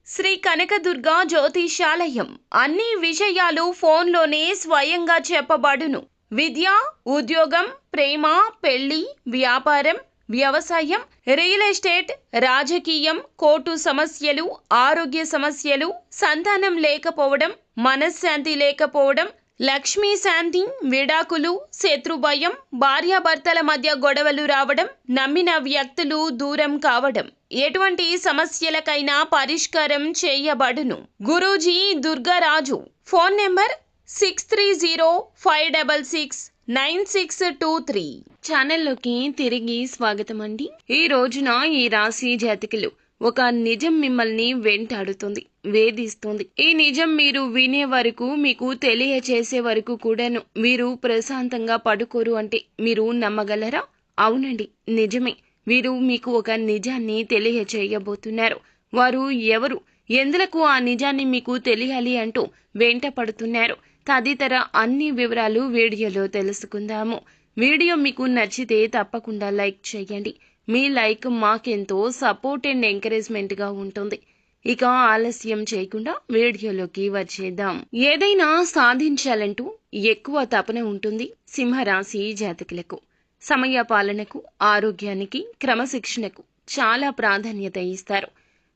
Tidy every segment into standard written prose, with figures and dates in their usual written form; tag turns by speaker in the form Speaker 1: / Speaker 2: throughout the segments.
Speaker 1: శ్రీ కనకదుర్గ జ్యోతిషాలయం అన్ని విషయాలు ఫోన్లోనే స్వయంగా చెప్పబడును. విద్య, ఉద్యోగం, ప్రేమ, పెళ్లి, వ్యాపారం, వ్యవసాయం, రియల్ ఎస్టేట్, రాజకీయం, కోర్టు సమస్యలు, ఆరోగ్య సమస్యలు, సంతానం లేకపోవడం, మనశ్శాంతి లేకపోవడం, లక్ష్మీ శాంతి, విడాకులు, శత్రుభయం, భార్యాభర్తల మధ్య గొడవలు రావడం, నమ్మిన వ్యక్తులు దూరం కావడం, ఎటువంటి సమస్యలకైనా పరిష్కారం చేయబడును. గురూజీ దుర్గారాజు. Phone number 6305669623. ఛానల్లోకి తిరిగి స్వాగతం అండి. ఈ రోజున ఈ రాశి జాతకులు ఒక నిజం మిమ్మల్ని వెంటాడుతుంది, వేధిస్తుంది. ఈ నిజం మీరు వినే వరకు, మీకు తెలియచేసే వరకు కూడాను మీరు ప్రశాంతంగా పడుకోరు అంటే మీరు నమ్మగలరా? అవునండి, నిజమే. వీరు మీకు ఒక నిజాన్ని తెలియచేయబోతున్నారు. వారు ఎవరు, ఎందులకు ఆ నిజాన్ని మీకు తెలియాలి అంటూ వెంట పడుతున్నారు, తదితర అన్ని వివరాలు వీడియోలో తెలుసుకుందాము. వీడియో మీకు నచ్చితే తప్పకుండా లైక్ చేయండి. మీ లైక్ మాకెంతో సపోర్ట్ అండ్ ఎంకరేజ్మెంట్ గా ఉంటుంది. ఇక ఆలస్యం చేయకుండా వీడియోలోకి వచ్చేద్దాం. ఏదైనా సాధించాలంటూ ఎక్కువ తపన ఉంటుంది సింహరాశి జాతకులకు. సమయ పాలనకు, ఆరోగ్యానికి, క్రమశిక్షణకు చాలా ప్రాధాన్యత ఇస్తారు.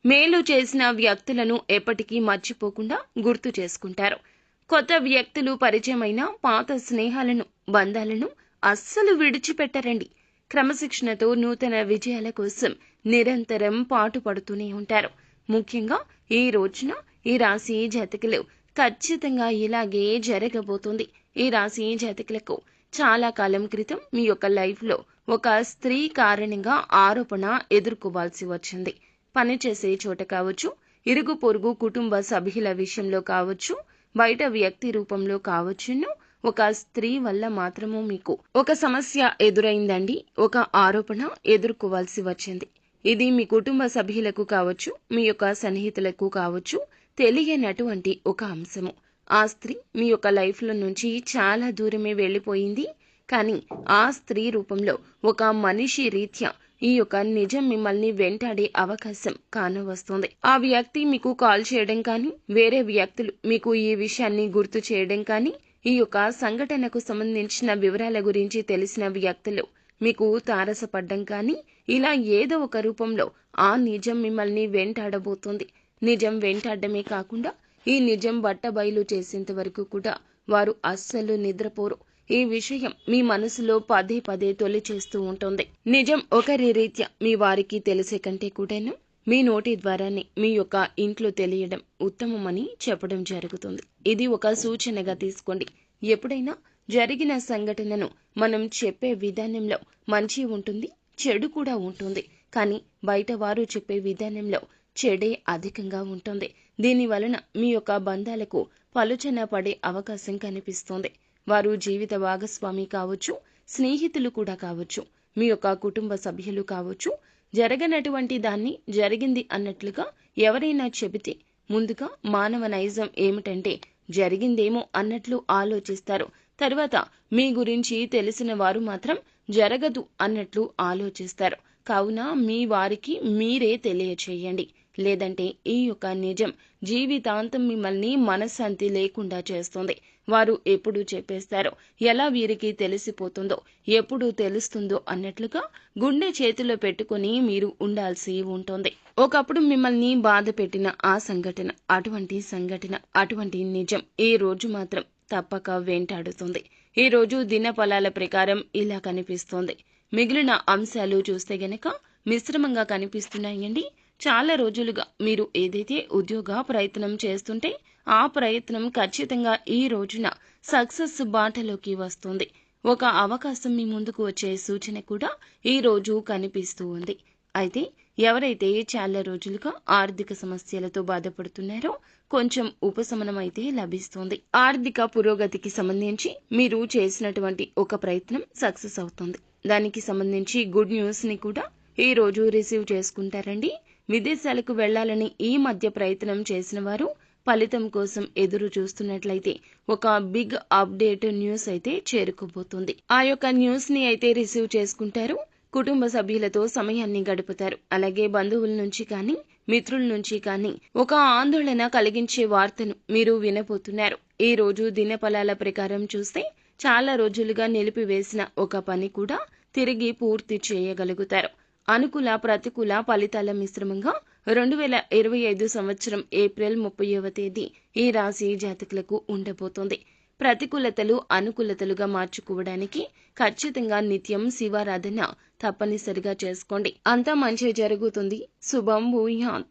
Speaker 1: మేలు చేసిన వ్యక్తులను ఎప్పటికీ మర్చిపోకుండా గుర్తు చేసుకుంటారు. కొత్త వ్యక్తులు పరిచయమైన పాత స్నేహాలను, బంధాలను అస్సలు విడిచిపెట్టరండి. క్రమశిక్షణతో నూతన విజయాల కోసం నిరంతరం పాటుపడుతూనే ఉంటారు. ముఖ్యంగా ఈ రోజున ఈ రాశి జాతకులు ఖచ్చితంగా ఇలాగే జరగబోతుంది. ఈ రాశి జాతకులకు చాలా కాలం క్రితం మీ యొక్క లైఫ్లో ఒక స్త్రీ కారణంగా ఆరోపణ ఎదుర్కోవాల్సి వచ్చింది. పనిచేసే చోట కావచ్చు, ఇరుగు పొరుగు కుటుంబ సభ్యుల విషయంలో కావచ్చు, బయట వ్యక్తి రూపంలో కావచ్చును, ఒక స్త్రీ వల్ల మాత్రము మీకు ఒక సమస్య ఎదురైందండి. ఒక ఆరోపణ ఎదుర్కోవాల్సి వచ్చింది. ఇది మీ కుటుంబ సభ్యులకు కావచ్చు, మీ యొక్క సన్నిహితులకు కావచ్చు, తెలియనటువంటి ఒక అంశము. ఆ స్త్రీ మీ యొక్క లైఫ్లో నుంచి చాలా దూరమే వెళ్ళిపోయింది. కానీ ఆ స్త్రీ రూపంలో ఒక మనిషి రీత్యా ఈ యొక్క నిజం మిమ్మల్ని వెంటాడే అవకాశం కానవస్తుంది. ఆ వ్యక్తి మీకు కాల్ చేయడం కానీ, వేరే వ్యక్తులు మీకు ఈ విషయాన్ని గుర్తు చేయడం కానీ, ఈ యొక్క సంఘటనకు సంబంధించిన వివరాల గురించి తెలిసిన వ్యక్తులు మీకు తారసపడ్డం కానీ, ఇలా ఏదో ఒక రూపంలో ఆ నిజం మిమ్మల్ని వెంటాడబోతుంది. నిజం వెంటాడమే కాకుండా ఈ నిజం బట్టబయలు చేసేంత వరకు కూడా వారు అస్సలు నిద్రపోరు. ఈ విషయం మీ మనసులో పదే పదే తొలి చేస్తూ ఉంటుంది. నిజం ఒకరి రీత్యా మీ వారికి తెలిసే కంటే కూడాను మీ నోటి ద్వారానే మీ యొక్క ఇంట్లో తెలియడం ఉత్తమమని చెప్పడం జరుగుతుంది. ఇది ఒక సూచనగా తీసుకోండి. ఎప్పుడైనా జరిగిన సంఘటనను మనం చెప్పే విధానంలో మంచి ఉంటుంది, చెడు కూడా ఉంటుంది. కానీ బయట వారు చెప్పే విధానంలో చెడే అధికంగా ఉంటుంది. దీని వలన మీ యొక్క బంధాలకు పలుచన పడే అవకాశం కనిపిస్తుంది. వారు జీవిత భాగస్వామి కావచ్చు, స్నేహితులు కూడా కావచ్చు, మీ యొక్క కుటుంబ సభ్యులు కావచ్చు. జరగనటువంటి దాన్ని జరిగింది అన్నట్లుగా ఎవరైనా చెబితే ముందుగా మానవ నైజం ఏమిటంటే జరిగిందేమో అన్నట్లు ఆలోచిస్తారు. తర్వాత మీ గురించి తెలిసిన వారు మాత్రం జరగదు అన్నట్లు ఆలోచిస్తారు. కావున మీ వారికి మీరే తెలియచేయండి. లేదంటే ఈ యొక్క నిజం జీవితాంతం మిమ్మల్ని మనశ్శాంతి లేకుండా చేస్తుంది. వారు ఎప్పుడు చెప్పేస్తారో, ఎలా వీరికి తెలిసిపోతుందో, ఎప్పుడు తెలుస్తుందో అన్నట్లుగా గుండె చేతిలో పెట్టుకుని మీరు ఉండాల్సి ఉంటుంది. ఒకప్పుడు మిమ్మల్ని బాధ పెట్టిన ఆ సంఘటన, అటువంటి నిజం ఈ రోజు మాత్రం తప్పక వెంటాడుతుంది. ఈ రోజు దినఫలాల ప్రకారం ఇలా కనిపిస్తోంది. మిగిలిన అంశాలు చూస్తే గనక మిశ్రమంగా కనిపిస్తున్నాయండి. చాలా రోజులుగా మీరు ఏదైతే ఉద్యోగ ప్రయత్నం చేస్తుంటే ఆ ప్రయత్నం ఖచ్చితంగా ఈ రోజున సక్సెస్ బాటలోకి వస్తుంది. ఒక అవకాశం మీ ముందుకు వచ్చే సూచన కూడా ఈ రోజు కనిపిస్తూ ఉంది. అయితే ఎవరైతే చాలా రోజులుగా ఆర్థిక సమస్యలతో బాధపడుతున్నారో కొంచెం ఉపశమనం అయితే లభిస్తుంది. ఆర్థిక పురోగతికి సంబంధించి మీరు చేసినటువంటి ఒక ప్రయత్నం సక్సెస్ అవుతుంది. దానికి సంబంధించి గుడ్ న్యూస్ ని కూడా ఈ రోజు రిసీవ్ చేసుకుంటారండి. విదేశాలకు వెళ్లాలని ఈ మధ్య ప్రయత్నం చేసిన వారు ఫలితం కోసం ఎదురు చూస్తున్నట్లయితే ఒక బిగ్ అప్డేట్ న్యూస్ అయితే చేరుకోబోతుంది. ఆ యొక్క న్యూస్ ని అయితే రిసీవ్ చేసుకుంటారు. కుటుంబ సభ్యులతో సమయాన్ని గడుపుతారు. అలాగే బంధువుల నుంచి కానీ మిత్రుల నుంచి కానీ ఒక ఆందోళన కలిగించే వార్తను మీరు వినబోతున్నారు. ఈ రోజు దినఫలాల ప్రకారం చూస్తే చాలా రోజులుగా నిలిపివేసిన ఒక పని కూడా తిరిగి పూర్తి చేయగలుగుతారు. అనుకూల ప్రతికూల ఫలితాల మిశ్రమంగా 2025 సంవత్సరం ఏప్రిల్ 30వ తేదీ ఈ రాశి జాతకులకు ఉండబోతోంది. ప్రతికూలతలు అనుకూలతలుగా మార్చుకోవడానికి ఖచ్చితంగా నిత్యం శివారాధన తప్పనిసరిగా చేసుకోండి. అంతా మంచి జరుగుతుంది. శుభం భూయాత్.